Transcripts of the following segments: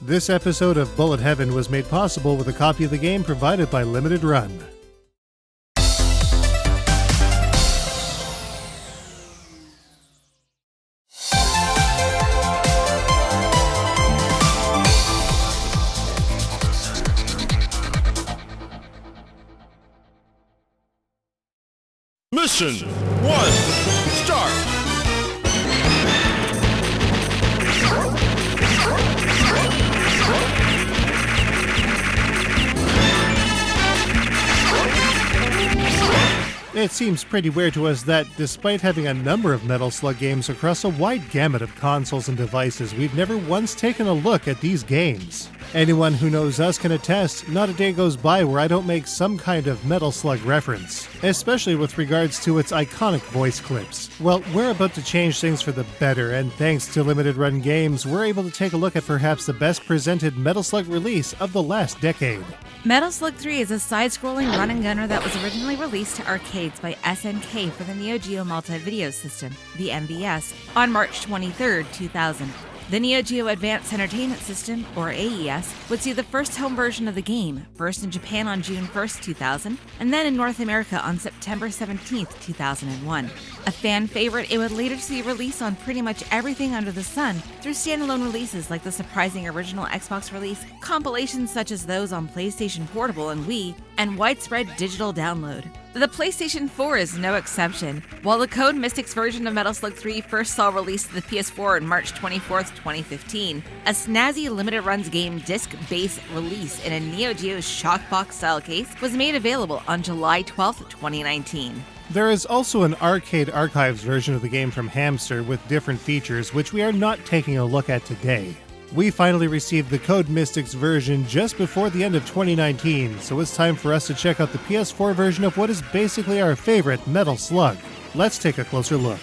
This episode of Bullet Heaven was made possible with a copy of the game provided by Limited Run. Mission 1, start! It seems pretty weird to us that, despite having a number of Metal Slug games across a wide gamut of consoles and devices, we've never once taken a look at these games. Anyone who knows us can attest, not a day goes by where I don't make some kind of Metal Slug reference, especially with regards to its iconic voice clips. Well, we're about to change things for the better, and thanks to Limited Run Games, we're able to take a look at perhaps the best presented Metal Slug release of the last decade. Metal Slug 3 is a side-scrolling run-and-gunner that was originally released to arcades by SNK for the Neo Geo Multi-Video System, the MVS, on March 23, 2000. The Neo Geo Advanced Entertainment System, or AES, would see the first home version of the game, first in Japan on June 1, 2000, and then in North America on September 17, 2001. A fan favorite, it would later see release on pretty much everything under the sun through standalone releases like the surprising original Xbox release, compilations such as those on PlayStation Portable and Wii, and widespread digital download. The PlayStation 4 is no exception. While the Code Mystics version of Metal Slug 3 first saw release to the PS4 on March 24, 2015, a snazzy Limited Runs game disc-based release in a Neo Geo Shockbox-style case was made available on July 12, 2019. There is also an Arcade Archives version of the game from Hamster with different features, which we are not taking a look at today. We finally received the Code Mystics version just before the end of 2019, so it's time for us to check out the PS4 version of what is basically our favorite Metal Slug. Let's take a closer look.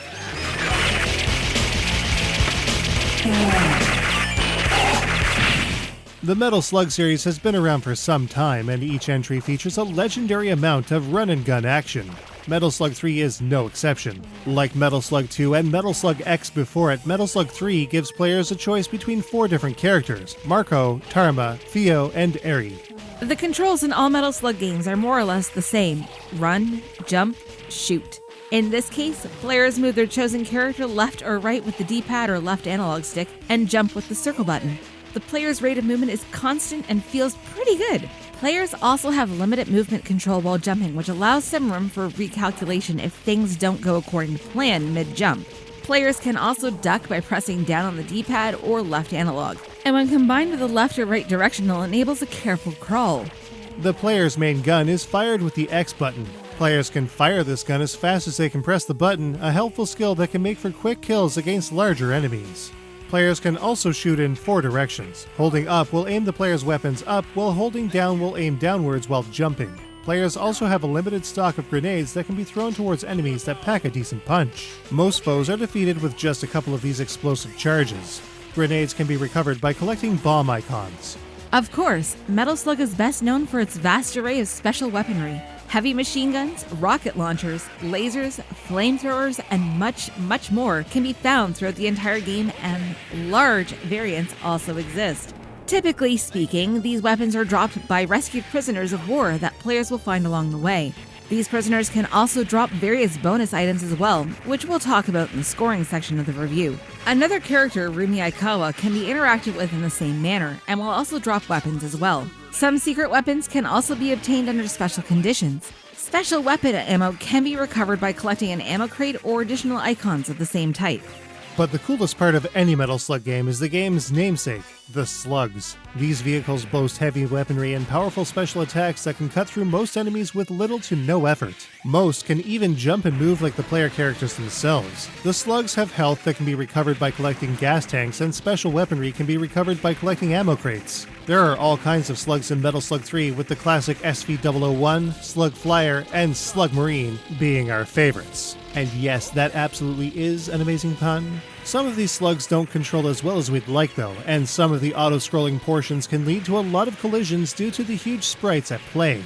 The Metal Slug series has been around for some time, and each entry features a legendary amount of run-and-gun action. Metal Slug 3 is no exception. Like Metal Slug 2 and Metal Slug X before it, Metal Slug 3 gives players a choice between 4 different characters: Marco, Tarma, Theo, and Eri. The controls in all Metal Slug games are more or less the same: run, jump, shoot. In this case, players move their chosen character left or right with the D-pad or left analog stick, and jump with the circle button. The player's rate of movement is constant and feels pretty good. Players also have limited movement control while jumping, which allows some room for recalculation if things don't go according to plan mid-jump. Players can also duck by pressing down on the D-pad or left analog, and when combined with the left or right directional, enables a careful crawl. The player's main gun is fired with the X button. Players can fire this gun as fast as they can press the button, a helpful skill that can make for quick kills against larger enemies. Players can also shoot in 4 directions. Holding up will aim the player's weapons up, while holding down will aim downwards while jumping. Players also have a limited stock of grenades that can be thrown towards enemies that pack a decent punch. Most foes are defeated with just a couple of these explosive charges. Grenades can be recovered by collecting bomb icons. Of course, Metal Slug is best known for its vast array of special weaponry. Heavy machine guns, rocket launchers, lasers, flamethrowers, and much, much more can be found throughout the entire game, and large variants also exist. Typically speaking, these weapons are dropped by rescued prisoners of war that players will find along the way. These prisoners can also drop various bonus items as well, which we'll talk about in the scoring section of the review. Another character, Rumi Aikawa, can be interacted with in the same manner, and will also drop weapons as well. Some secret weapons can also be obtained under special conditions. Special weapon ammo can be recovered by collecting an ammo crate or additional icons of the same type. But the coolest part of any Metal Slug game is the game's namesake, the Slugs. These vehicles boast heavy weaponry and powerful special attacks that can cut through most enemies with little to no effort. Most can even jump and move like the player characters themselves. The Slugs have health that can be recovered by collecting gas tanks, and special weaponry can be recovered by collecting ammo crates. There are all kinds of slugs in Metal Slug 3, with the classic SV001, Slug Flyer, and Slug Marine being our favorites. And yes, that absolutely is an amazing pun. Some of these slugs don't control as well as we'd like though, and some of the auto-scrolling portions can lead to a lot of collisions due to the huge sprites at play.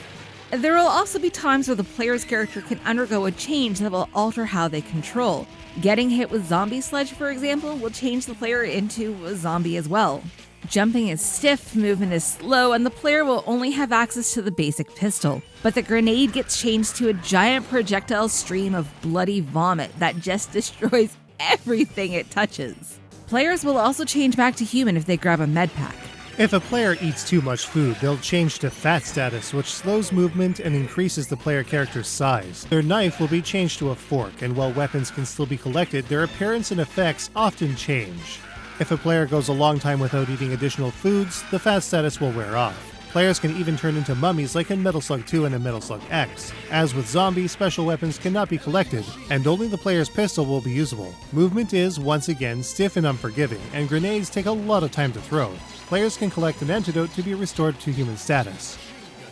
There will also be times where the player's character can undergo a change that will alter how they control. Getting hit with Zombie Sledge, for example, will change the player into a zombie as well. Jumping is stiff, movement is slow, and the player will only have access to the basic pistol. But the grenade gets changed to a giant projectile stream of bloody vomit that just destroys everything it touches. Players will also change back to human if they grab a med pack. If a player eats too much food, they'll change to fat status, which slows movement and increases the player character's size. Their knife will be changed to a fork, and while weapons can still be collected, their appearance and effects often change. If a player goes a long time without eating additional foods, the fat status will wear off. Players can even turn into mummies like in Metal Slug 2 and in Metal Slug X. As with zombies, special weapons cannot be collected, and only the player's pistol will be usable. Movement is, once again, stiff and unforgiving, and grenades take a lot of time to throw. Players can collect an antidote to be restored to human status.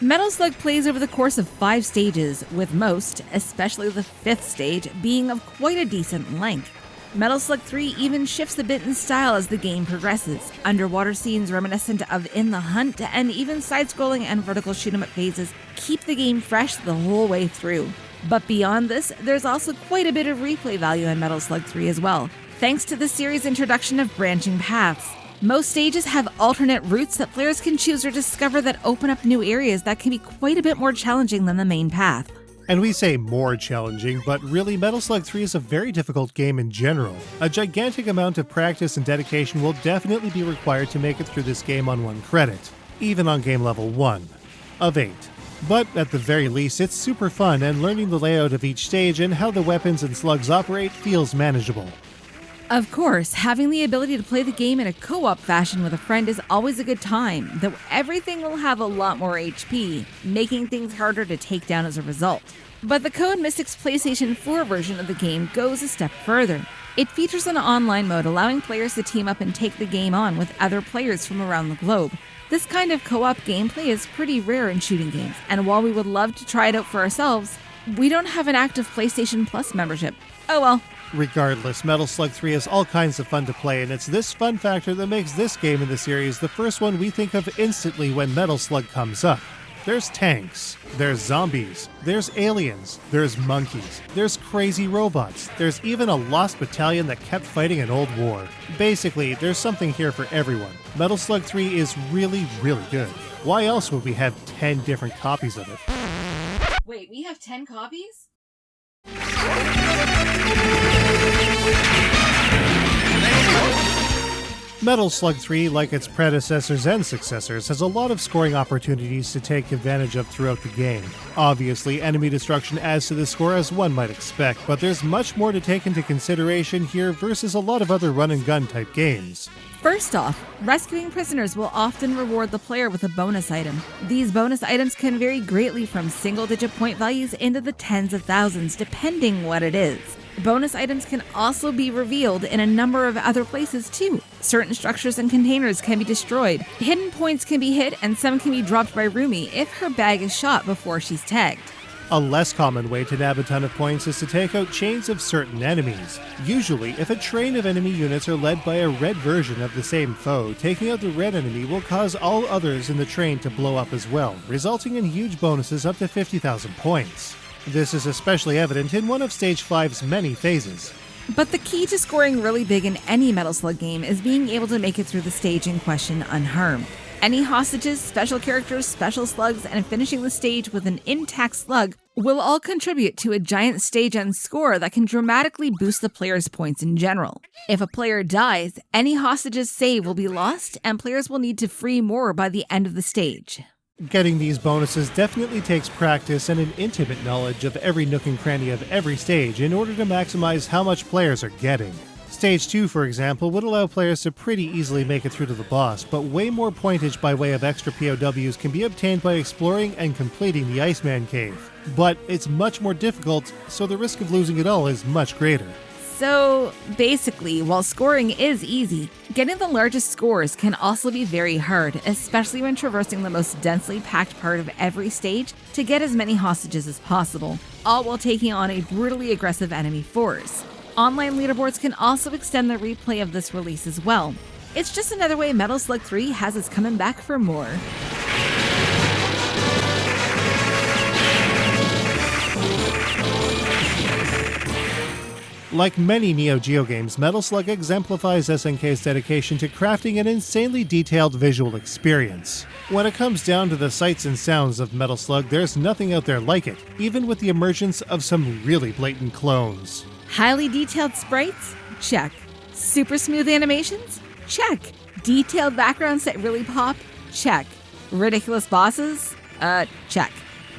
Metal Slug plays over the course of 5 stages, with most, especially the 5th stage, being of quite a decent length. Metal Slug 3 even shifts a bit in style as the game progresses. Underwater scenes reminiscent of In the Hunt and even side-scrolling and vertical shoot-'em-up phases keep the game fresh the whole way through. But beyond this, there's also quite a bit of replay value in Metal Slug 3 as well, thanks to the series' introduction of branching paths. Most stages have alternate routes that players can choose or discover that open up new areas that can be quite a bit more challenging than the main path. And we say more challenging, but really Metal Slug 3 is a very difficult game in general. A gigantic amount of practice and dedication will definitely be required to make it through this game on 1 credit, even on game level 1 of 8. But at the very least, it's super fun, and learning the layout of each stage and how the weapons and slugs operate feels manageable. Of course, having the ability to play the game in a co-op fashion with a friend is always a good time, though everything will have a lot more HP, making things harder to take down as a result. But the Code Mystics PlayStation 4 version of the game goes a step further. It features an online mode allowing players to team up and take the game on with other players from around the globe. This kind of co-op gameplay is pretty rare in shooting games, and while we would love to try it out for ourselves, we don't have an active PlayStation Plus membership. Oh well. Regardless, Metal Slug 3 is all kinds of fun to play, and it's this fun factor that makes this game in the series the first one we think of instantly when Metal Slug comes up. There's tanks, there's zombies, there's aliens, there's monkeys, there's crazy robots, there's even a lost battalion that kept fighting an old war. Basically, there's something here for everyone. Metal Slug 3 is really, really good. Why else would we have 10 different copies of it? Wait, we have 10 copies? Metal Slug 3, like its predecessors and successors, has a lot of scoring opportunities to take advantage of throughout the game. Obviously, enemy destruction adds to the score as one might expect, but there's much more to take into consideration here versus a lot of other run-and-gun type games. First off, rescuing prisoners will often reward the player with a bonus item. These bonus items can vary greatly from single-digit point values into the tens of thousands, depending what it is. Bonus items can also be revealed in a number of other places too. Certain structures and containers can be destroyed, hidden points can be hit, and some can be dropped by Rumi if her bag is shot before she's tagged. A less common way to nab a ton of points is to take out chains of certain enemies. Usually, if a train of enemy units are led by a red version of the same foe, taking out the red enemy will cause all others in the train to blow up as well, resulting in huge bonuses up to 50,000 points. This is especially evident in one of Stage 5's many phases. But the key to scoring really big in any Metal Slug game is being able to make it through the stage in question unharmed. Any hostages, special characters, special slugs, and finishing the stage with an intact slug will all contribute to a giant stage end score that can dramatically boost the player's points in general. If a player dies, any hostage's save will be lost, and players will need to free more by the end of the stage. Getting these bonuses definitely takes practice and an intimate knowledge of every nook and cranny of every stage in order to maximize how much players are getting. Stage 2, for example, would allow players to pretty easily make it through to the boss, but way more pointage by way of extra POWs can be obtained by exploring and completing the Iceman Cave. But it's much more difficult, so the risk of losing it all is much greater. So, basically, while scoring is easy, getting the largest scores can also be very hard, especially when traversing the most densely packed part of every stage to get as many hostages as possible, all while taking on a brutally aggressive enemy force. Online leaderboards can also extend the replay of this release as well. It's just another way Metal Slug 3 has us coming back for more. Like many Neo Geo games, Metal Slug exemplifies SNK's dedication to crafting an insanely detailed visual experience. When it comes down to the sights and sounds of Metal Slug, there's nothing out there like it, even with the emergence of some really blatant clones. Highly detailed sprites? Check. Super smooth animations? Check. Detailed backgrounds that really pop? Check. Ridiculous bosses? Check.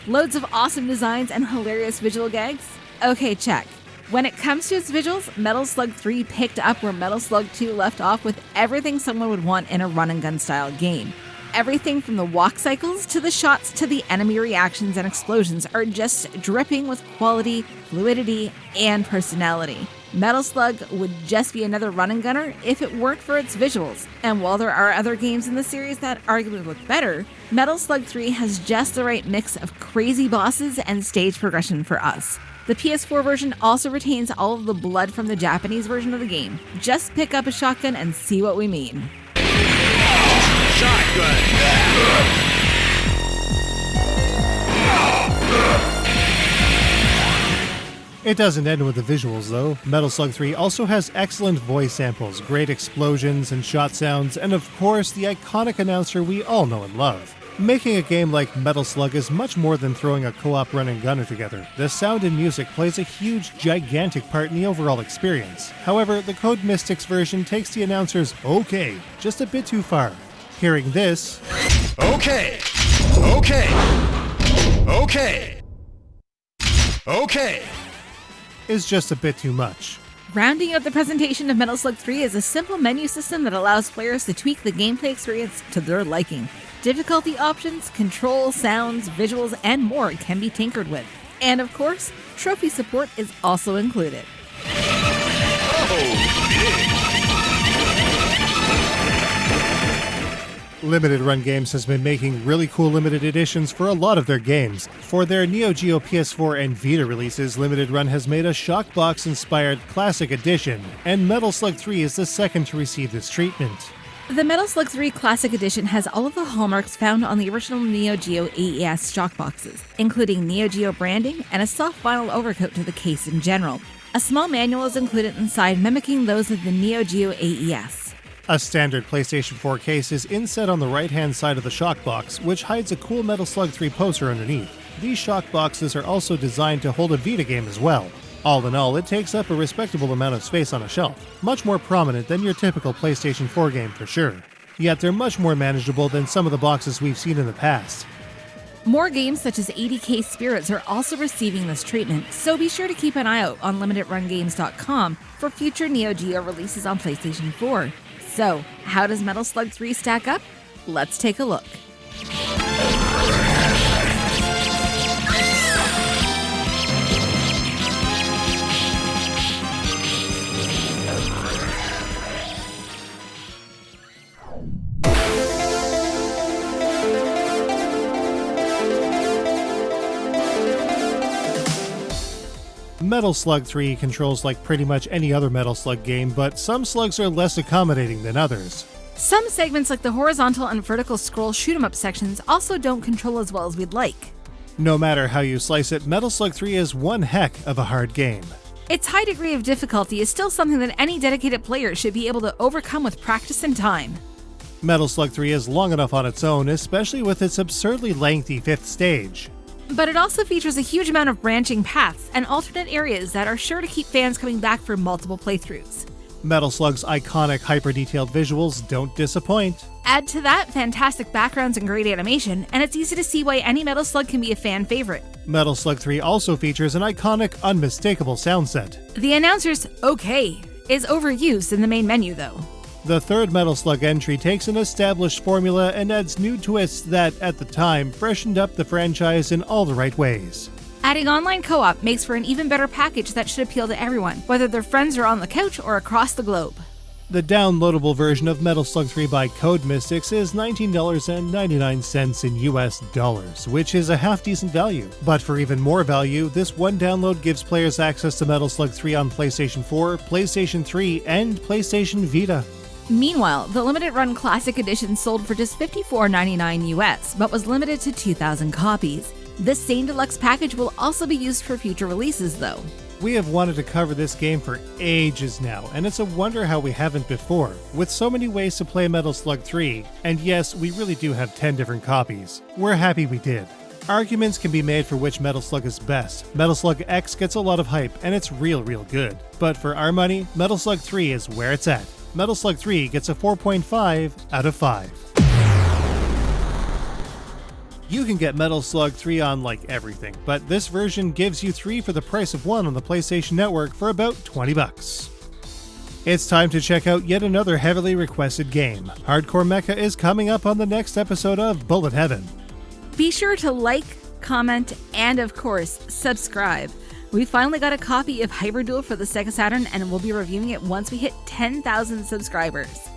Loads of awesome designs and hilarious visual gags? Okay, check. When it comes to its visuals, Metal Slug 3 picked up where Metal Slug 2 left off with everything someone would want in a run-and-gun style game. Everything from the walk cycles to the shots to the enemy reactions and explosions are just dripping with quality, fluidity, and personality. Metal Slug would just be another run-and-gunner if it weren't for its visuals. And while there are other games in the series that arguably look better, Metal Slug 3 has just the right mix of crazy bosses and stage progression for us. The PS4 version also retains all of the blood from the Japanese version of the game. Just pick up a shotgun and see what we mean. Shotgun! It doesn't end with the visuals, though. Metal Slug 3 also has excellent voice samples, great explosions and shot sounds, and of course, the iconic announcer we all know and love. Making a game like Metal Slug is much more than throwing a co-op run-and-gunner together. The sound and music plays a huge, gigantic part in the overall experience. However, the Code Mystics version takes the announcer's "okay" just a bit too far. Hearing this, Okay! Okay! Okay! Okay! is just a bit too much. Rounding out the presentation of Metal Slug 3 is a simple menu system that allows players to tweak the gameplay experience to their liking. Difficulty options, control, sounds, visuals, and more can be tinkered with. And of course, trophy support is also included. Limited Run Games has been making really cool limited editions for a lot of their games. For their Neo Geo PS4 and Vita releases, Limited Run has made a Shockbox-inspired Classic Edition, and Metal Slug 3 is the second to receive this treatment. The Metal Slug 3 Classic Edition has all of the hallmarks found on the original Neo Geo AES shockboxes, including Neo Geo branding and a soft vinyl overcoat to the case in general. A small manual is included inside, mimicking those of the Neo Geo AES. A standard PlayStation 4 case is inset on the right-hand side of the shockbox, which hides a cool Metal Slug 3 poster underneath. These shockboxes are also designed to hold a Vita game as well. All in all, it takes up a respectable amount of space on a shelf, much more prominent than your typical PlayStation 4 game for sure. Yet they're much more manageable than some of the boxes we've seen in the past. More games such as 80K Spirits are also receiving this treatment, so be sure to keep an eye out on limitedrungames.com for future Neo Geo releases on PlayStation 4. So, how does Metal Slug 3 stack up? Let's take a look. Metal Slug 3 controls like pretty much any other Metal Slug game, but some slugs are less accommodating than others. Some segments like the horizontal and vertical scroll shoot-'em-up sections also don't control as well as we'd like. No matter how you slice it, Metal Slug 3 is one heck of a hard game. Its high degree of difficulty is still something that any dedicated player should be able to overcome with practice and time. Metal Slug 3 is long enough on its own, especially with its absurdly lengthy 5th stage. But it also features a huge amount of branching paths and alternate areas that are sure to keep fans coming back for multiple playthroughs. Metal Slug's iconic hyper-detailed visuals don't disappoint. Add to that fantastic backgrounds and great animation, and it's easy to see why any Metal Slug can be a fan favorite. Metal Slug 3 also features an iconic, unmistakable sound set. The announcer's "okay" is overused in the main menu, though. The third Metal Slug entry takes an established formula and adds new twists that, at the time, freshened up the franchise in all the right ways. Adding online co-op makes for an even better package that should appeal to everyone, whether their friends are on the couch or across the globe. The downloadable version of Metal Slug 3 by Code Mystics is $19.99 in US dollars, which is a half-decent value. But for even more value, this one download gives players access to Metal Slug 3 on PlayStation 4, PlayStation 3, and PlayStation Vita. Meanwhile, the Limited Run Classic Edition sold for just $54.99 US, but was limited to 2,000 copies. This same deluxe package will also be used for future releases, though. We have wanted to cover this game for ages now, and it's a wonder how we haven't before, with so many ways to play Metal Slug 3, and yes, we really do have 10 different copies. We're happy we did. Arguments can be made for which Metal Slug is best. Metal Slug X gets a lot of hype, and it's real good. But for our money, Metal Slug 3 is where it's at. Metal Slug 3 gets a 4.5 out of 5. You can get Metal Slug 3 on like everything, but this version gives you 3 for the price of 1 on the PlayStation Network for about $20. It's time to check out yet another heavily requested game. Hardcore Mecha is coming up on the next episode of Bullet Heaven. Be sure to like, comment, and of course, subscribe. We finally got a copy of Hyperduel for the Sega Saturn and we'll be reviewing it once we hit 10,000 subscribers.